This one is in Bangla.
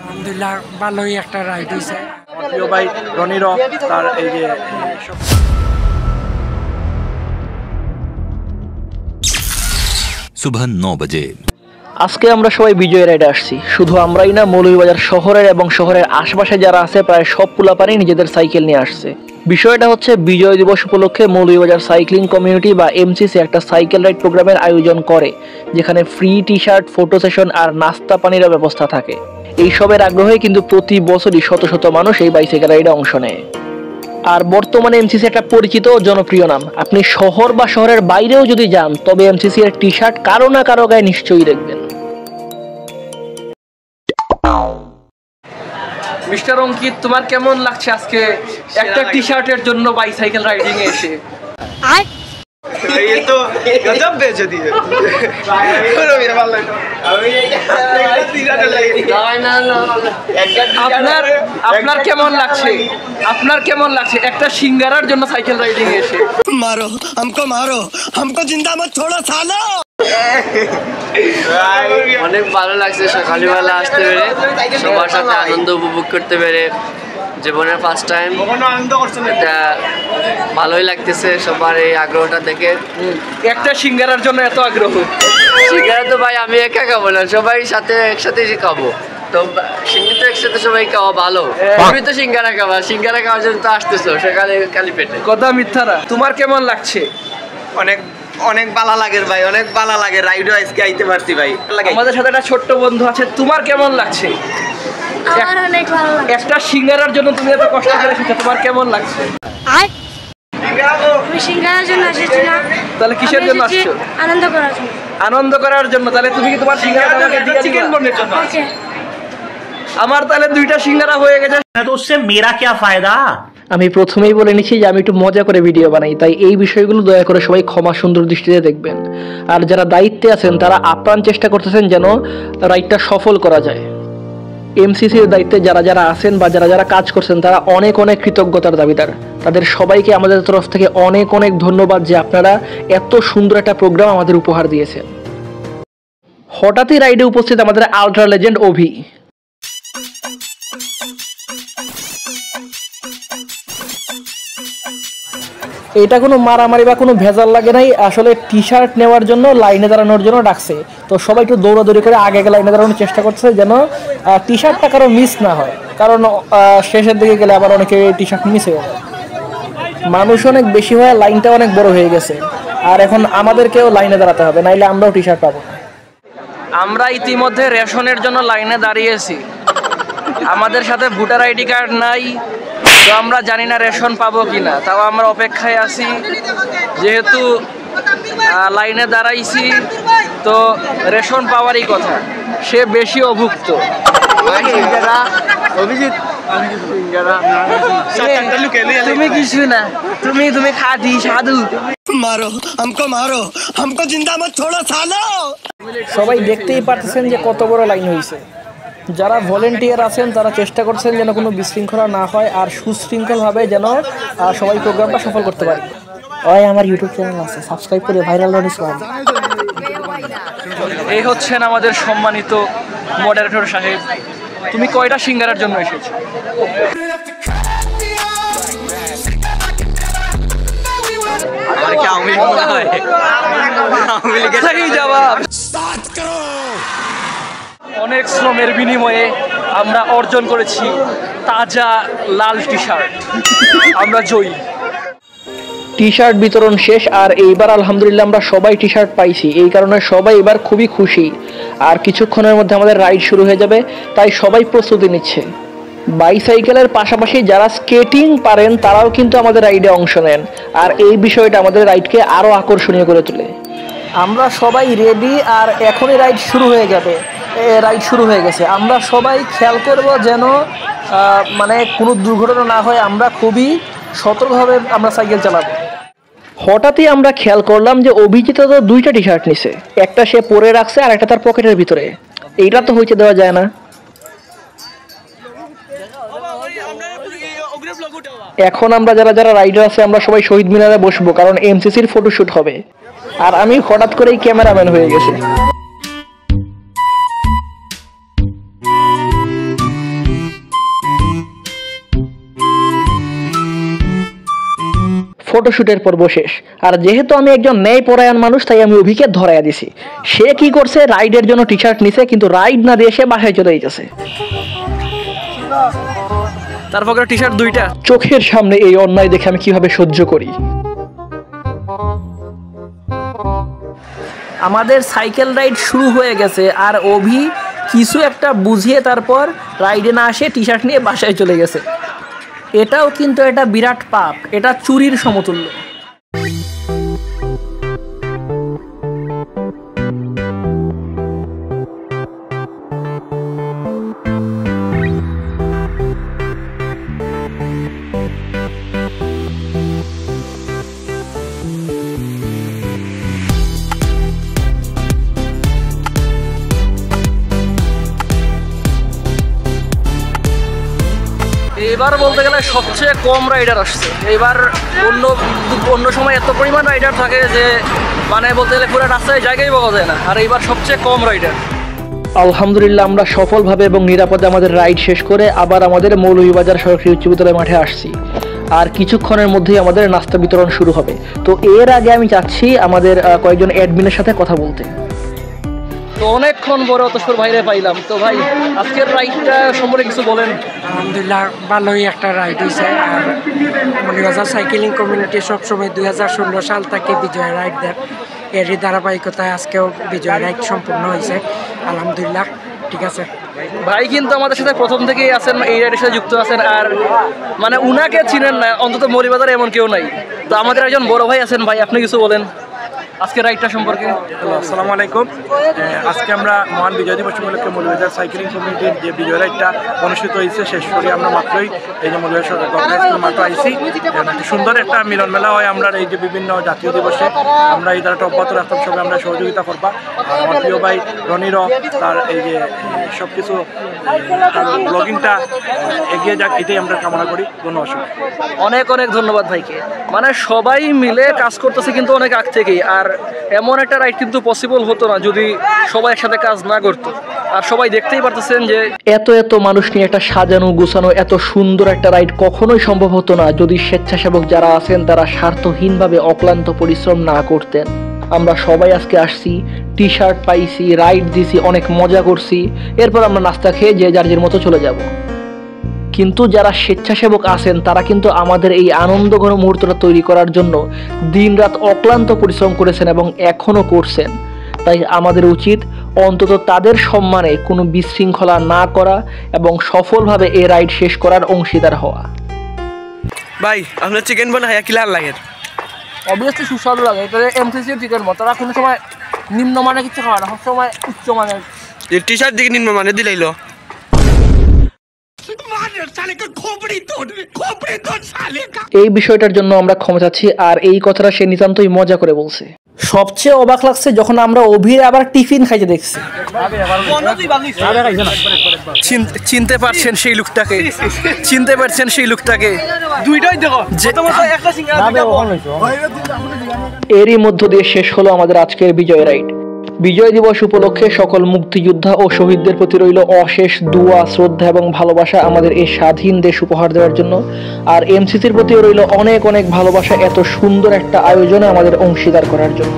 আলহামদুলিল্লাহ ভালোই একটা রাইড হয়েছে। প্রিয় ভাই রনি রক তার এই যে सुबह 9 बजे। আজকে আমরা সবাই বিজয় রাইডে আসছি। শুধু আমরাই না, মৌলভীবাজার শহরের এবং শহরের আশেপাশে যারা আছে প্রায় সব পোলাপানি নিজেদের সাইকেল নিয়ে আসছে। বিষয়টা হচ্ছে বিজয় দিবস উপলক্ষে মৌলভীবাজার সাইক্লিং কমিউনিটি বা এমসিসি একটা সাইকেল রাইড প্রোগ্রামের আয়োজন করে, যেখানে free T shirt, photo session আর নাস্তা পানির ব্যবস্থা থাকে। এইসবের আগ্রহে কিন্তু প্রতি বছরই শত শত মানুষ এই বাইসাইকেল রাইডে অংশ নেয়। আর বর্তমানে এমসিসি একটা পরিচিত জনপ্রিয় নাম। আপনি শহর বা শহরের বাইরেও যদি যান, তবে এমসিসি এর টি শার্ট কারো না কারো গায়ে নিশ্চয়ই দেখবেন। মিস্টার অঙ্কিত, তোমার কেমন লাগছে আজকে একটা টি শার্টের জন্য বাইসাইকেল রাইডিং এ এসে? ये तो गजब बेइज्जती है। আপনার কেমন লাগছে? আপনার কেমন লাগছে একটা সিঙ্গারার জন্য সাইকেল রাইডিং এ এসে? मारो हमको जिंदा मत छोड़ो सालो। অনেক ভালো লাগছে সকালবেলা আসতে পেরে, সবার সাথে আনন্দ উপভোগ করতে পেরে। জীবনের ফার্স্ট টাইম, এটা ভালোই লাগতেছে সবার এই আগ্রহটা দেখে। একটা সিঙ্গারার জন্য এত আগ্রহ? সিঙ্গারা তো ভাই আমি একা খাবো না, সবাই সাথে একসাথে খাবো। তো সিঙ্গারা তো একসাথে সবাই খাওয়া ভালো। তুমি তো সিঙ্গারা খাওয়া, সিঙ্গারা খাওয়ার জন্য তো আসতেছো সকালে খালি পেটে। কথা মিথ্যারা। তোমার কেমন লাগছে? অনেক অনেক ভালো লাগে ভাই, অনেক ভালো লাগে। রাইডও আজকে আইতে পারছি ভাই। আমাদের সাথে একটা ছোট্ট বন্ধু আছে, তোমার কেমন লাগছে? আমার অনেক ভালো লাগছে। একটা সিঙ্গারার জন্য তুমি এত কষ্ট করে এসেছো, তোমার কেমন লাগছে? আমি সিঙ্গারার জন্য এসেছি না। তাহলে কিসের জন্য আসছো? আনন্দ করার জন্য। আনন্দ করার জন্য। তাহলে তুমি কি তোমার সিঙ্গারা আমাকে দিয়ে চিকেন বনের জন্য? ওকে। আমার তাহলে দুইটা সিঙ্গারা হয়ে গেছে। तो उससे मेरा क्या फायदा। আমি প্রথমেই বলে নিচ্ছি যে আমি একটু মজা করে ভিডিও বানাই, তাই এই বিষয়গুলো দয়া করে সবাই ক্ষমা সুন্দর দৃষ্টিতে দেখবেন। আর যারা দায়িত্বে আছেন তারা আপ্রাণ চেষ্টা করতেছেন যেন রাইডটা সফল করা যায়। এমসিসির দায়িত্বে যারা যারা আছেন বা যারা যারা কাজ করছেন তারা অনেক অনেক কৃতজ্ঞতার দাবিদার। তাদের সবাইকে আমাদের তরফ থেকে অনেক অনেক ধন্যবাদ যে আপনারা এত সুন্দর একটা প্রোগ্রাম আমাদের উপহার দিয়েছেন। হঠাৎই রাইডে উপস্থিত আমাদের আল্ট্রা লেজেন্ড অভি। এটা কোনো মারামারি বা কোনো ভেজাল লাগে নাই, আসলে টি শার্ট নেওয়ার জন্য লাইনে দাঁড়ানোর জন্য ডাকছে। তো সবাই একটু দৌড়াদৌড়ি করে আগে লাইনে দাঁড়ানোর চেষ্টা করছে যেন টি শার্টটা কারো মিস না হয়, কারণ শেষের দিকে গেলে আবার অনেকে টি শার্ট মিস হয়ে যায়। মানুষ অনেক বেশি হয়, লাইনটা অনেক বড় হয়ে গেছে, আর এখন আমাদেরকেও লাইনে দাঁড়াতে হবে, নাইলে আমরাও টি শার্ট পাবো না। আমরা ইতিমধ্যে রেশনের জন্য লাইনে দাঁড়িয়েছি। আমাদের সাথে ভোটার আইডি কার্ড নাই, তো আমরা জানি না রেশন পাবো কিনা। তাও আমরা অপেক্ষায় আছি। যেহেতু লাইনে দাঁড়াইছি, তো রেশন পাওয়ারই কথা। সে বেশি অভুক্ত। অভিজিৎ, তুমি কিছু না, তুমি খাদি সাধু। मारो हमको जिंदा मत छोड़ो सालो। সবাই দেখতেই পারতেছেন যে কত বড় লাইন হয়েছে। যারা ভলেন্টিয়ার আছেন তারা চেষ্টা করছেন যেন কোনো বিশৃঙ্খলা না হয় আর সুশৃঙ্খলভাবে যেন সবাই প্রোগ্রামটা সফল করতে পারে। ওই আমার ইউটিউব চ্যানেল আছে, সাবস্ক্রাইব করে ভাইরাল রনি সোহাগ। এই হচ্ছেন আমাদের সম্মানিত মডারেটর সাহেব। তুমি কয়টা সিঙ্গারার জন্য এসেছো? অনেক শ্রমের বিনিময়ে আমরা অর্জন করেছি তাজা লাল টি শার্ট। আমরা জয়ী। টি শার্ট বিতরণ শেষ, আর এইবার আলহামদুলিল্লাহ আমরা সবাই টি শার্ট পাইছি। এই কারণে সবাই এবার খুবই খুশি। আর কিছুক্ষণের মধ্যে আমাদের রাইড শুরু হয়ে যাবে, তাই সবাই প্রস্তুতি নিচ্ছে। বাইসাইকেলের পাশাপাশি যারা স্কেটিং পারেন তারাও কিন্তু আমাদের রাইডে অংশ নেন, আর এই বিষয়টা আমাদের রাইডকে আরও আকর্ষণীয় করে তোলে। আমরা সবাই রেডি, আর এখনই রাইড শুরু হয়ে যাবে। রাইড শুরু হয়ে গেছে। আমরা সবাই খেয়াল করব যেন মানে কোনো দুর্ঘটনা না হয়। আমরা খুবই সতর্কভাবে আমরা সাইকেল চালাবো। হঠাৎই আমরা খেয়াল করলাম যে অভিজিৎ তো দুইটা টি শার্ট নিছে, একটা সে পরে রাখছে আর একটা তার পকেটের ভিতরে। এইটা তো হইতে দেওয়া যায় না। এখন আমরা যারা যারা রাইডার আছে আমরা সবাই শহীদ মিনারে বসবো, কারণ এমসিসির ফটোশুট হবে। আর আমি হঠাৎ করেই ক্যামেরাম্যান হয়ে গেছি। ফটোশুটের পর্ব শেষ। আর যেহেতু আমি একজন ন্যায়পরায়ণ মানুষ, তাই আমি অভিকে ধরাইয়া দিছি। সে কি করছে, রাইডের জন্য টি শার্ট নিছে, কিন্তু রাইড না দিয়ে সে বাসায় চলে যেতেছে। তার পকেটে টি শার্ট 2টা। চোখের সামনে এই অন্যায় দেখে আমি কিভাবে সহ্য করি। আমাদের সাইকেল রাইড শুরু হয়ে গেছে, আর অভি কিছু একটা বুঝিয়ে তারপর রাইডে না আসে টি শার্ট নিয়ে বাসায় চলে গেছে। এটাও কিন্তু একটা বিরাট পাপ, এটা চুরির সমতুল্য। এবার বলতে গেলে সবচেয়ে কম রাইডার আসছে এবার। অন্য সময় এত পরিমাণ রাইডার থাকে যে মানে বলতে গেলে পুরো রাস্তায় জায়গায় পাওয়া যায় না, আর এবার সবচেয়ে কম রাইডার। আলহামদুলিল্লাহ আমরা সফলভাবে এবং নিরাপদে আমাদের রাইড শেষ করে আবার আমাদের মৌলভীবাজার সরকারি উচ্চ বিদ্যালয় মাঠে আসছি। আর কিছুক্ষণের মধ্যেই আমাদের নাস্তা বিতরণ শুরু হবে। তো এর আগে আমি চাচ্ছি আমাদের কয়েকজন অ্যাডমিনের সাথে কথা বলতে। তো অনেকক্ষণ পরে অতস্বর ভাইরে পাইলাম। তো ভাই আজকের রাইডটা সম্পর্কে কিছু বলেন। আলহামদুলিল্লাহ ভালোই একটা রাইড হয়েছে। আর মৌলভীবাজার সাইকেলিং কমিউনিটি সবসময় 2016 সাল থেকে বিজয় রাইড দেন, এরই ধারাবাহিকতায় আজকেও বিজয় রাইড সম্পূর্ণ হয়েছে। আলহামদুলিল্লাহ ঠিক আছে। ভাই কিন্তু আমাদের সাথে প্রথম থেকেই আছেন, এই রাইডের সাথে যুক্ত আছেন, আর মানে উনাকে চিনেন না অন্তত মৌলভীবাজারে এমন কেউ নাই। তো আমাদের একজন বড় ভাই আছেন, ভাই আপনি কিছু বলেন আজকে রাইডটা সম্পর্কে। হ্যালো, আসসালামু আলাইকুম। আজকে আমরা মহান বিজয় দিবস উপলক্ষে মৌলভীবাজার সাইকেলিং কমিউনিটির যে বিজয় রাইডটা অনুষ্ঠিত হয়েছে শেষ করে আমরা মাত্রই এই যে মৌলভীবাজার গভর্নমেন্ট স্কুল মাঠে আইসি। সুন্দর একটা মিলন মেলা হয় আমরা এই যে বিভিন্ন জাতীয় দিবসে। আমরা এই ধারাটা অব্যাহত রাখতাম, সবাই আমরা সহযোগিতা করবা। আর আমার প্রিয় ভাই রনিরও তার এই যে সব কিছু তার ব্লগিংটা এগিয়ে যাক, এটাই আমরা কামনা করি। ধন্যবাদ। অনেক অনেক ধন্যবাদ ভাইকে। মানে সবাই মিলে কাজ করতেছে কিন্তু অনেক আগ থেকেই। আর এমন একটা রাইড কিন্তু পসিবল হতো না যদি সবাই একসাথে কাজ না করতো। আর সবাই দেখতেই পারতেছেন যে এত মানুষ নিয়ে একটা সাজানো গুছানো এত সুন্দর একটা রাইড কখনোই সম্ভব হতো না যদি স্বেচ্ছাসেবক যারা আছেন তারা স্বার্থহীনভাবে অক্লান্ত পরিশ্রম না করতেন। আমরা সবাই আজকে আসছি, টি শার্ট পাইছি, রাইড দিছি, অনেক মজা করছি। এরপর আমরা নাস্তা খেয়ে যে যার মতো চলে যাব। কিন্তু যারা স্বেচ্ছাসেবক আছেন তারা কিন্তু আমাদের এই আনন্দঘন মুহূর্তটা তৈরি করার জন্য দিনরাত অক্লান্ত পরিশ্রম করেছেন এবং এখনো করছেন। তাই আমাদের উচিত অন্তত তাদের সম্মানে কোনো বিশৃঙ্খলা না করা এবং সফলভাবে এই রাইড শেষ করার অংশীদার হওয়া। ভাই আপনার চিকেন বানায় কিলার লাগে? অবভিয়াসলি সুস্বাদু লাগে। এটা এমসিসির চিকেন মতো, তারা কোনো সময় নিম্নমানের কিছু খাওয়া না, সবসময় উচ্চমানের। টি শার্ট দিকে নিম্নমানের দিলাইলো। এই বিষয়টার জন্য আমরা ক্ষমা চাচ্ছি। আর এই কথাটা সে নিতান্তই মজা করে বলছে। সবচেয়ে অবাক লাগছে যখন আমরা অভির আবার টিফিন খাইতে দেখছি। চিনতে পারছেন সেই লুকটাকে? চিনতে পারছেন সেই লুকটাকে? দুইটাই দেখো। এরই মধ্য দিয়ে শেষ হলো আমাদের আজকের বিজয় রাইড। বিজয় দিবস উপলক্ষে সকল মুক্তিযোদ্ধা ও শহীদদের প্রতি রইল অশেষ দোয়া, শ্রদ্ধা এবং ভালোবাসা আমাদের এই স্বাধীন দেশ উপহার দেওয়ার জন্য। আর এমসিসির প্রতিও রইল অনেক ভালোবাসা এত সুন্দর একটা আয়োজনে আমাদের অংশীদার করার জন্য।